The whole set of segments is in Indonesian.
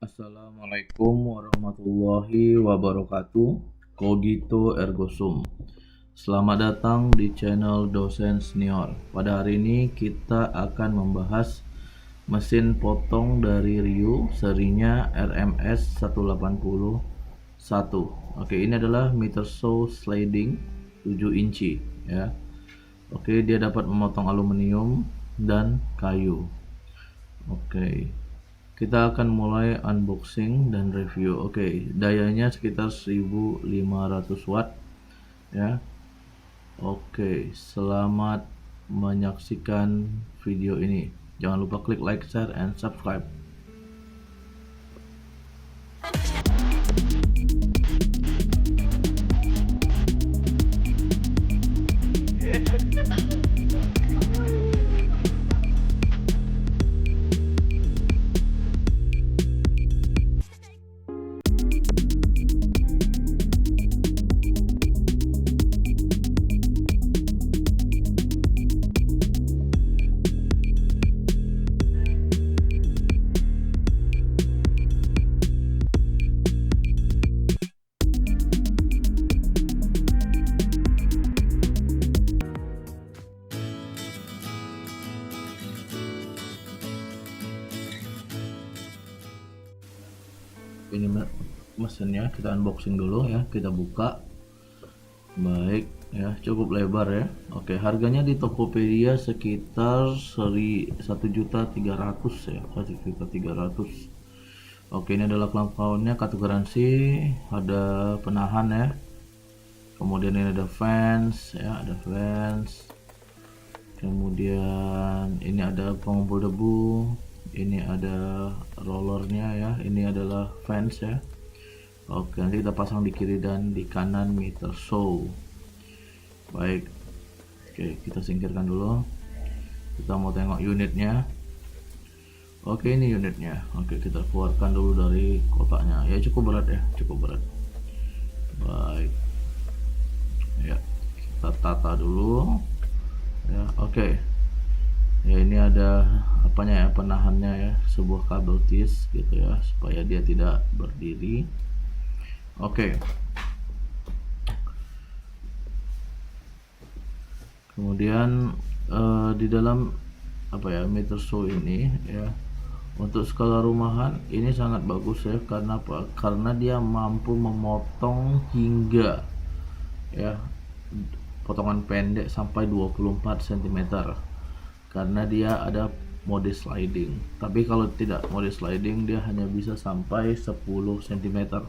Assalamualaikum warahmatullahi wabarakatuh. Cogito ergo sum. Selamat datang di channel Dosen Senior. Pada hari ini kita akan membahas mesin potong dari Ryu serinya RMS 181. Oke, ini adalah meter saw sliding 7 inci ya. Oke, dia dapat memotong aluminium dan kayu. Oke. Kita akan mulai unboxing dan review. Oke, dayanya sekitar 1500 watt ya. Oke, selamat menyaksikan video ini. Jangan lupa klik like, share, and subscribe. Ini mesinnya, kita unboxing dulu ya, kita buka. Baik ya, cukup lebar ya. Oke, harganya di Tokopedia sekitar 1.300.000 ya, 1.300.000. Oke, ini adalah clamp-nya, kartu garansi, ada penahan ya. Kemudian ini ada fans ya, ada fans. Kemudian ini ada pengumpul debu, ini ada rollernya ya, ini adalah fans ya. Oke, nanti kita pasang di kiri dan di kanan meter saw. Baik, oke, kita singkirkan dulu. Kita mau tengok unitnya. Oke, ini unitnya. Oke, kita keluarkan dulu dari kotaknya. Ya, cukup berat ya, cukup berat. Baik, ya, kita tata dulu ya. Oke, ya, ini ada apanya ya, penahannya ya, sebuah kabel tis gitu ya, supaya dia tidak berdiri. Oke, kemudian di dalam apa ya, meter saw ini ya, untuk skala rumahan ini sangat bagus ya. Karena apa? Karena dia mampu memotong hingga ya potongan pendek sampai 24 cm, karena dia ada mode sliding. Tapi kalau tidak mode sliding, dia hanya bisa sampai 10 cm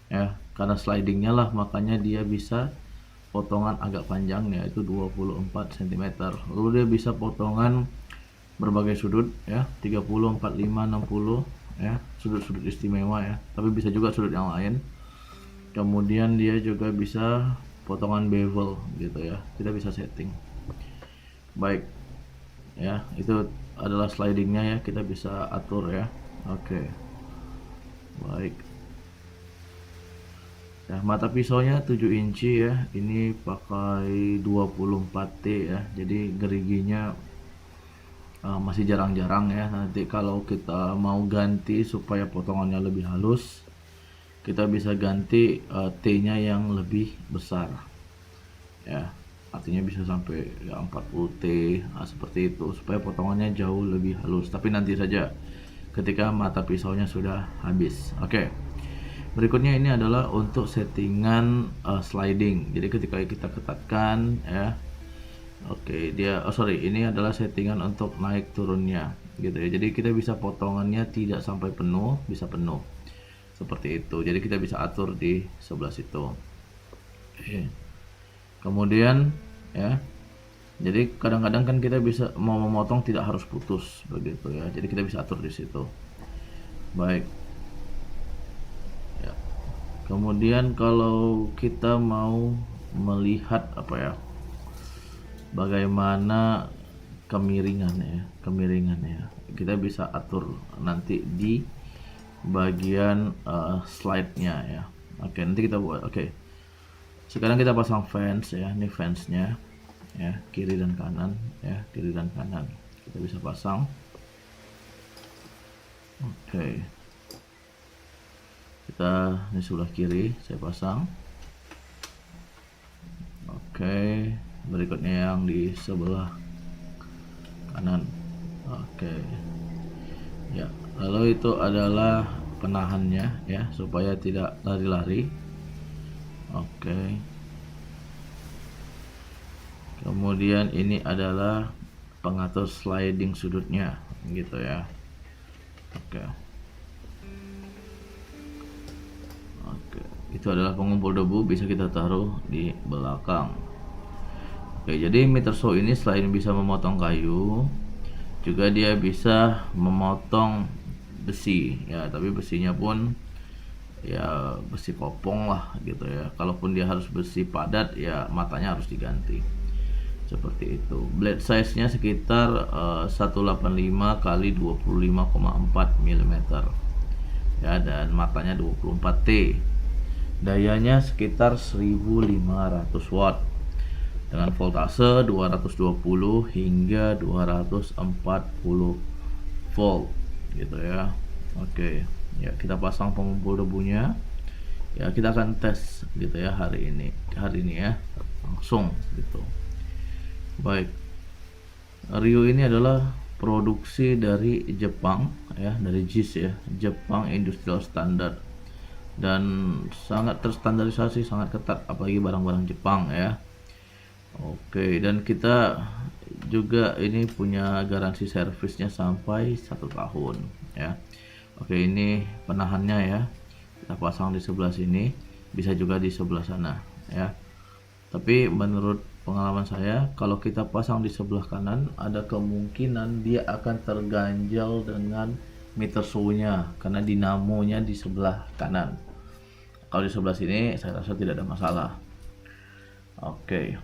ya, karena slidingnya lah, makanya dia bisa potongan agak panjangnya itu 24 cm. Lalu dia bisa potongan berbagai sudut ya, 30, 45, 60 ya, sudut-sudut istimewa ya, tapi bisa juga sudut yang lain. Kemudian dia juga bisa potongan bevel gitu ya, kita bisa setting. Baik ya, itu adalah slidingnya ya, kita bisa atur ya. Oke, baik ya, mata pisaunya 7 inci ya, ini pakai 24T ya, jadi geriginya masih jarang-jarang ya. Nanti kalau kita mau ganti supaya potongannya lebih halus, kita bisa ganti T-nya yang lebih besar ya, artinya bisa sampai ya 40T seperti itu, supaya potongannya jauh lebih halus. Tapi nanti saja ketika mata pisaunya sudah habis. Oke, berikutnya ini adalah untuk settingan sliding. Jadi ketika kita ketatkan ya, oke, dia ini adalah settingan untuk naik turunnya gitu ya. Jadi kita bisa potongannya tidak sampai penuh, bisa penuh seperti itu. Jadi kita bisa atur di sebelah situ. Oke. Kemudian ya, jadi kadang-kadang kan kita bisa mau memotong tidak harus putus begitu ya. Jadi kita bisa atur di situ. Baik. Ya. Kemudian kalau kita mau melihat apa ya, bagaimana kemiringannya, kita bisa atur nanti di bagian slide-nya ya. Oke, nanti kita buat. Oke, sekarang kita pasang fans ya, ini fansnya ya, kiri dan kanan ya, kiri dan kanan kita bisa pasang. Oke, kita ini sebelah kiri saya pasang. Oke, berikutnya yang di sebelah kanan. Oke. Ya, lalu itu adalah penahannya ya, supaya tidak lari-lari. Oke. Kemudian ini adalah pengatur sliding sudutnya gitu ya. Oke. Oke, itu adalah pengumpul debu, bisa kita taruh di belakang. Oke, jadi meter saw ini selain bisa memotong kayu, juga dia bisa memotong besi ya, tapi besinya pun ya besi kopong lah gitu ya. Kalaupun dia harus besi padat ya matanya harus diganti. Seperti itu. Blade size-nya sekitar 185 kali 25,4 mm. Ya, dan matanya 24T. Dayanya sekitar 1500 watt dengan voltase 220 hingga 240 volt gitu ya. Oke, ya kita pasang pengumpul debunya. Ya, kita akan tes gitu ya hari ini ya, langsung gitu. Baik, Rio ini adalah produksi dari Jepang ya, dari JIS ya, Jepang Industrial Standard, dan sangat terstandarisasi, sangat ketat, apalagi barang-barang Jepang ya. Oke, dan kita juga ini punya garansi servisnya sampai 1 tahun ya. Oke, ini penahannya ya, kita pasang di sebelah sini, bisa juga di sebelah sana ya. Tapi menurut pengalaman saya, kalau kita pasang di sebelah kanan, ada kemungkinan dia akan terganjal dengan meter saw-nya karena dinamonya di sebelah kanan. Kalau di sebelah sini saya rasa tidak ada masalah. Oke.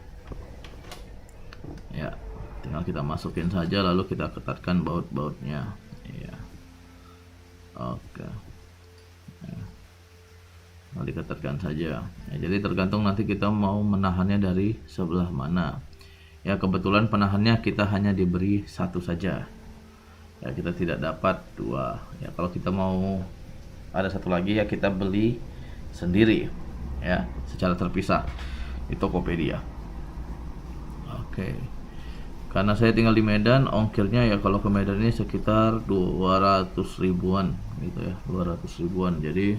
Ya, tinggal kita masukin saja lalu kita ketatkan baut-bautnya. Ya. Oke. Ya. Nah, diketatkan saja ya, jadi tergantung nanti kita mau menahannya dari sebelah mana ya. Kebetulan penahannya kita hanya diberi 1 saja ya, kita tidak dapat 2 ya. Kalau kita mau ada 1 lagi ya kita beli sendiri ya, secara terpisah di Tokopedia. Oke, karena saya tinggal di Medan, ongkirnya ya kalau ke Medan ini sekitar 200 ribuan gitu ya, 200 ribuan, jadi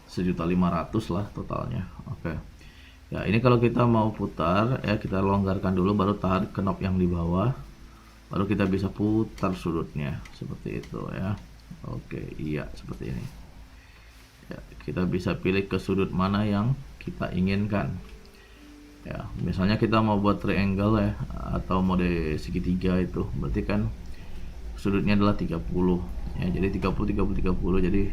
1.500.000 lah totalnya. Oke. Ya, ini kalau kita mau putar ya, kita longgarkan dulu, baru tarik knob yang di bawah, baru kita bisa putar sudutnya seperti itu ya. Oke, iya seperti ini ya, kita bisa pilih ke sudut mana yang kita inginkan ya. Misalnya kita mau buat triangle ya, atau mode segitiga, itu berarti kan sudutnya adalah 30 ya, jadi 30 30 30, jadi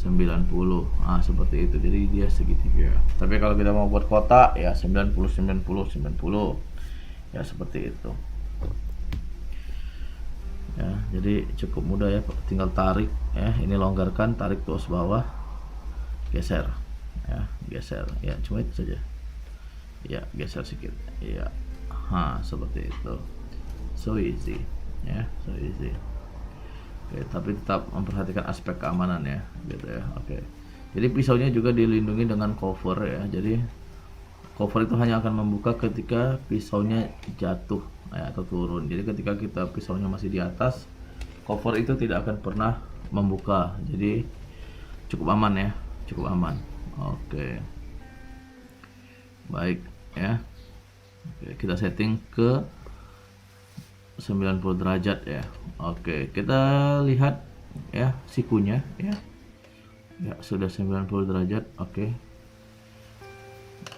90. Seperti itu, jadi dia segitiga. Tapi kalau kita mau buat kotak ya 90 90 90 ya, seperti itu ya. Jadi cukup mudah ya, tinggal tarik ya, ini longgarkan, tarik tuas bawah, geser ya, geser ya, cuma itu saja ya, geser sedikit ya. Seperti itu, so easy ya, so easy. Oke, tapi tetap memperhatikan aspek keamanan ya gitu ya. Oke, jadi pisaunya juga dilindungi dengan cover ya, jadi cover itu hanya akan membuka ketika pisaunya jatuh ya, atau turun. Jadi ketika kita pisaunya masih di atas, cover itu tidak akan pernah membuka, jadi cukup aman ya, cukup aman. Oke, baik ya. Oke, kita setting ke 90 derajat ya. Oke, kita lihat ya sikunya ya. Ya, sudah 90 derajat. Oke.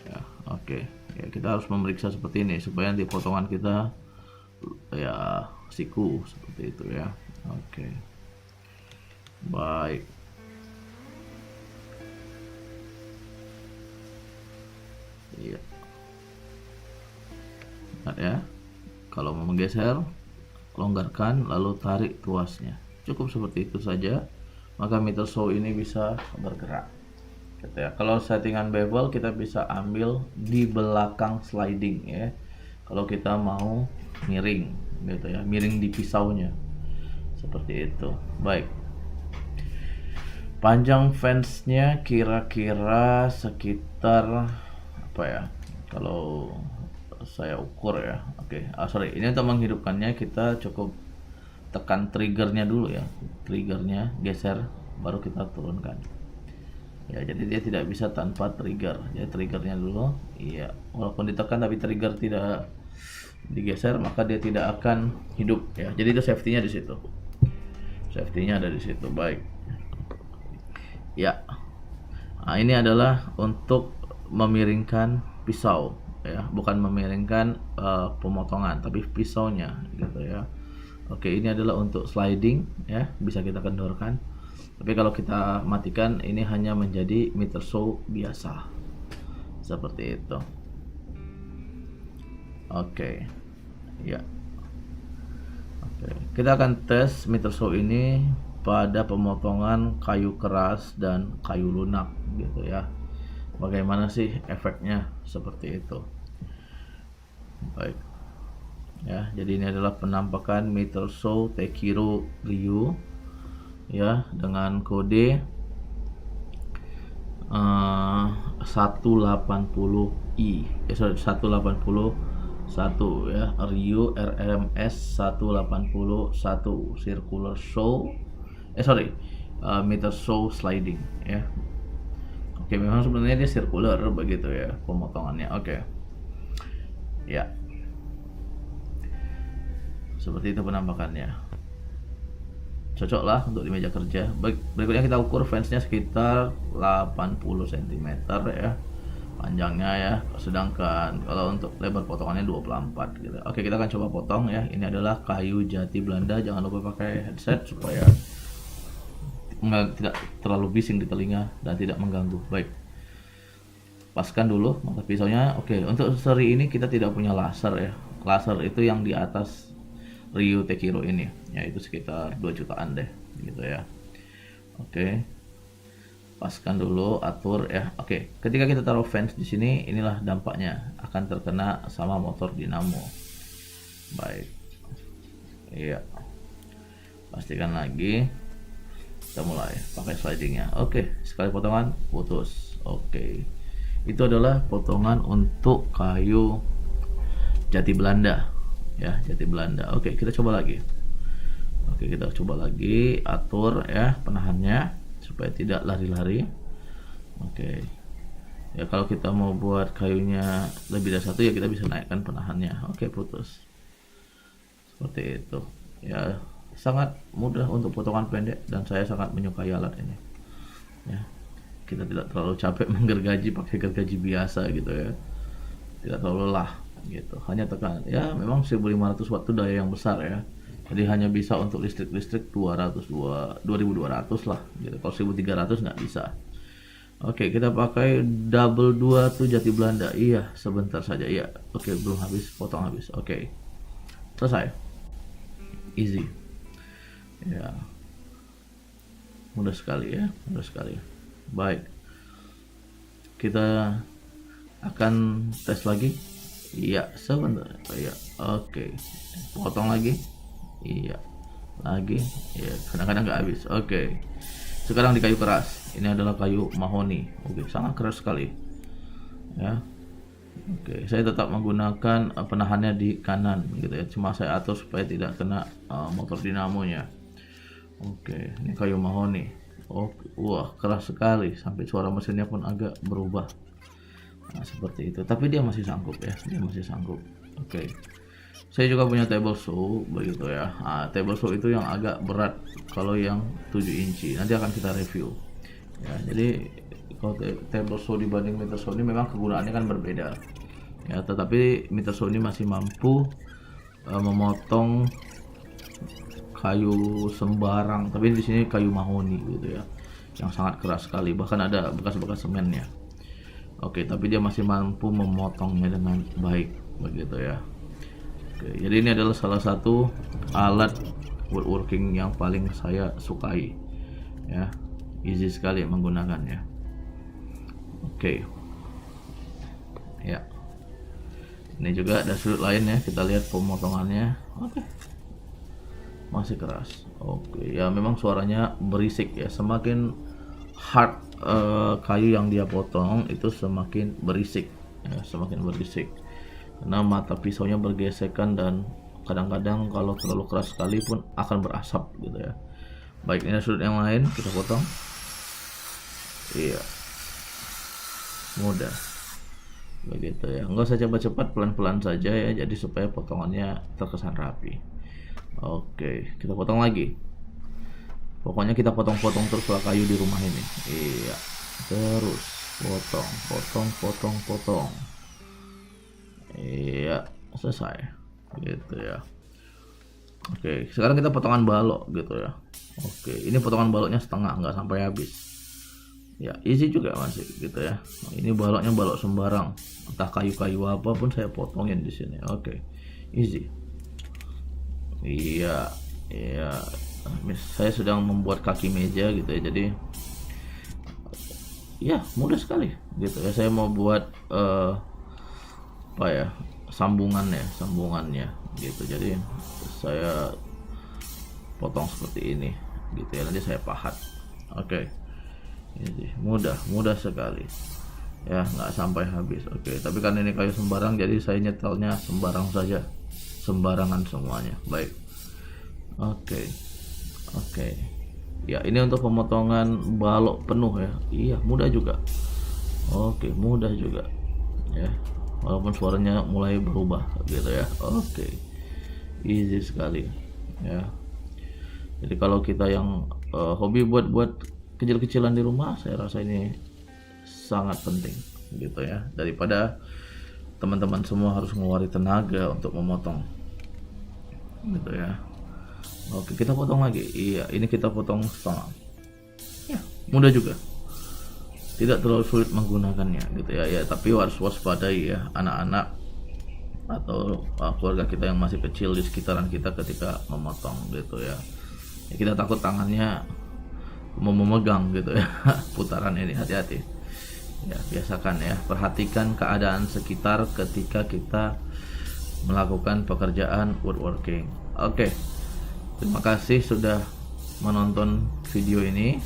Ya, oke. Ya, kita harus memeriksa seperti ini supaya nanti potongan kita ya siku seperti itu ya. Oke. Baik. Iya. Lihat ya. Kalau mau menggeser, longgarkan lalu tarik tuasnya. Cukup seperti itu saja, maka meter saw ini bisa bergerak gitu ya. Kalau settingan bevel kita bisa ambil di belakang sliding ya, kalau kita mau miring gitu ya, miring di pisaunya seperti itu. Baik, Panjang fansnya kira-kira sekitar apa ya? Kalau saya ukur ya. Oke, sorry. Ini untuk menghidupkannya kita cukup tekan triggernya dulu ya. Triggernya geser, baru kita turunkan. Ya, jadi dia tidak bisa tanpa trigger. Jadi triggernya dulu. Iya, walaupun ditekan tapi trigger tidak digeser, maka dia tidak akan hidup ya. Jadi itu safety-nya di situ. Safety-nya ada di situ. Baik. Ya, nah, ini adalah untuk memiringkan pisau ya, bukan memiringkan pemotongan, tapi pisaunya gitu ya. Oke, ini adalah untuk sliding ya, bisa kita kendorkan. Tapi kalau kita matikan, ini hanya menjadi meter saw biasa seperti itu. Oke, ya. Oke, kita akan tes meter saw ini pada pemotongan kayu keras dan kayu lunak gitu ya. Bagaimana sih efeknya seperti itu. Baik ya, jadi ini adalah penampakan meter saw Tekiro Ryu ya, dengan kode 180i 181 ya, Ryu RMS 181 circular saw meter saw sliding ya. Oke, memang sebenarnya dia circular begitu ya pemotongannya. Oke. Ya. Seperti itu penampakannya. Cocok lah untuk di meja kerja. Baik, berikutnya kita ukur fansnya sekitar 80 cm ya. Panjangnya ya. Sedangkan kalau untuk lebar potongannya 24 gitu. Oke, kita akan coba potong ya. Ini adalah kayu jati Belanda. Jangan lupa pakai headset supaya tidak terlalu bising di telinga dan tidak mengganggu. Baik, paskan dulu mata pisaunya. Oke, untuk seri ini kita tidak punya laser ya. Laser itu yang di atas Ryu Tekiro ini ya, itu sekitar 2 jutaan deh gitu ya. Oke, paskan dulu, atur ya. Oke, ketika kita taruh fans di sini, inilah dampaknya akan terkena sama motor dinamo. Baik, iya, pastikan lagi. Kita mulai pakai slidingnya. Oke, sekali potongan putus. Oke, itu adalah potongan untuk kayu jati Belanda ya, jati Belanda. Oke, kita coba lagi. Oke, kita coba lagi, atur ya penahannya supaya tidak lari-lari. Oke ya, kalau kita mau buat kayunya lebih dari satu ya, kita bisa naikkan penahannya. Oke, putus seperti itu ya. Sangat mudah untuk potongan pendek dan saya sangat menyukai alat ini ya. Kita tidak terlalu capek menggergaji pakai gergaji biasa gitu ya, tidak terlalu lelah gitu, hanya tekan ya. Memang 1500 watt itu daya yang besar ya, jadi hanya bisa untuk listrik 2200 lah gitu. Kalau 1300 nggak bisa. Oke, kita pakai double 2 tuh jati Belanda. Iya, sebentar saja ya. Oke, belum habis, potong habis. Oke, selesai, easy ya, mudah sekali ya, mudah sekali. Baik, kita akan tes lagi. Iya, sebentar. Iya, oke, potong lagi. Iya, lagi. Iya, kadang-kadang nggak habis. Oke, sekarang di kayu keras. Ini adalah kayu mahoni. Oke, sangat keras sekali ya. Oke, saya tetap menggunakan penahannya di kanan gitu ya, cuma saya atur supaya tidak kena motor dinamonya. Oke, ini kayu mahoni. Oke, wah, keras sekali sampai suara mesinnya pun agak berubah. Nah, seperti itu. Tapi dia masih sanggup ya, dia masih sanggup. Oke, saya juga punya table saw begitu ya. Table saw itu yang agak berat, kalau yang 7 inci nanti akan kita review ya. Jadi kalau table saw dibanding meter saw ini memang kegunaannya kan berbeda ya, tetapi meter saw ini masih mampu memotong kayu sembarang. Tapi di sini kayu mahoni gitu ya, yang sangat keras sekali, bahkan ada bekas-bekas semennya. Oke, tapi dia masih mampu memotongnya dengan baik begitu ya. Oke, jadi ini adalah salah satu alat woodworking yang paling saya sukai ya, easy sekali menggunakannya. Oke ya, ini juga ada sudut lain ya, kita lihat pemotongannya. Oke, masih keras. Oke ya, memang suaranya berisik ya, semakin hard kayu yang dia potong itu semakin berisik ya, semakin berisik karena mata pisaunya bergesekan dan kadang-kadang kalau terlalu keras sekali pun akan berasap gitu ya. Baik, ini sudut yang lain kita potong. Iya, mudah begitu ya, nggak usah cepat-cepat, pelan-pelan saja ya, jadi supaya potongannya terkesan rapi. Oke, kita potong lagi. Pokoknya kita potong-potong terus lah kayu di rumah ini. Iya, terus potong, potong, potong, potong. Iya, selesai gitu ya. Oke, sekarang kita potongan balok gitu ya. Oke, ini potongan baloknya setengah, nggak sampai habis ya, easy juga masih gitu ya. Ini baloknya balok sembarang, entah kayu-kayu apapun saya potongin di sini. Oke, easy. Iya, iya, saya sedang membuat kaki meja gitu ya, jadi ya mudah sekali gitu ya. Saya mau buat apa ya, sambungannya gitu, jadi saya potong seperti ini gitu ya, nanti saya pahat. Oke, ini mudah sekali ya, nggak sampai habis. Oke, tapi kan ini kayu sembarang, jadi saya nyetelnya sembarang saja, sembarangan semuanya. Baik, oke ya, ini untuk pemotongan balok penuh ya. Iya, mudah juga. Oke, mudah juga ya, walaupun suaranya mulai berubah gitu ya. Oke, easy sekali ya. Jadi kalau kita yang hobi buat kecil-kecilan di rumah, saya rasa ini sangat penting gitu ya, daripada teman-teman semua harus mengeluarkan tenaga untuk memotong gitu ya. Oke, kita potong lagi. Iya, ini kita potong setengah ya, mudah juga, tidak terlalu sulit menggunakannya gitu ya. Ya, tapi harus waspadai ya, anak-anak atau keluarga kita yang masih kecil di sekitaran kita ketika memotong gitu ya. Ya, kita takut tangannya mau memegang gitu ya putaran ini, hati-hati ya. Biasakan ya, perhatikan keadaan sekitar ketika kita melakukan pekerjaan woodworking. Oke, terima kasih sudah menonton video ini.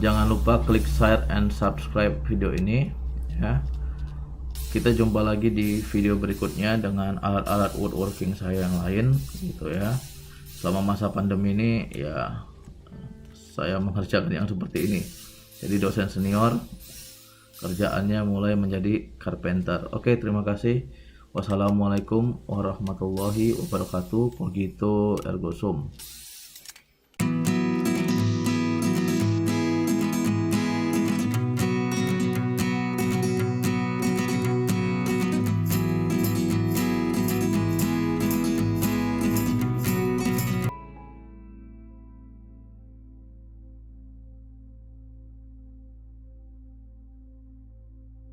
Jangan lupa klik share and subscribe video ini ya. Kita jumpa lagi di video berikutnya dengan alat-alat woodworking saya yang lain gitu ya. Selama masa pandemi ini ya, saya mengerjakan yang seperti ini. Jadi dosen senior, kerjaannya mulai menjadi carpenter. Oke, terima kasih. Wassalamualaikum warahmatullahi wabarakatuh. Begitu ergo sum.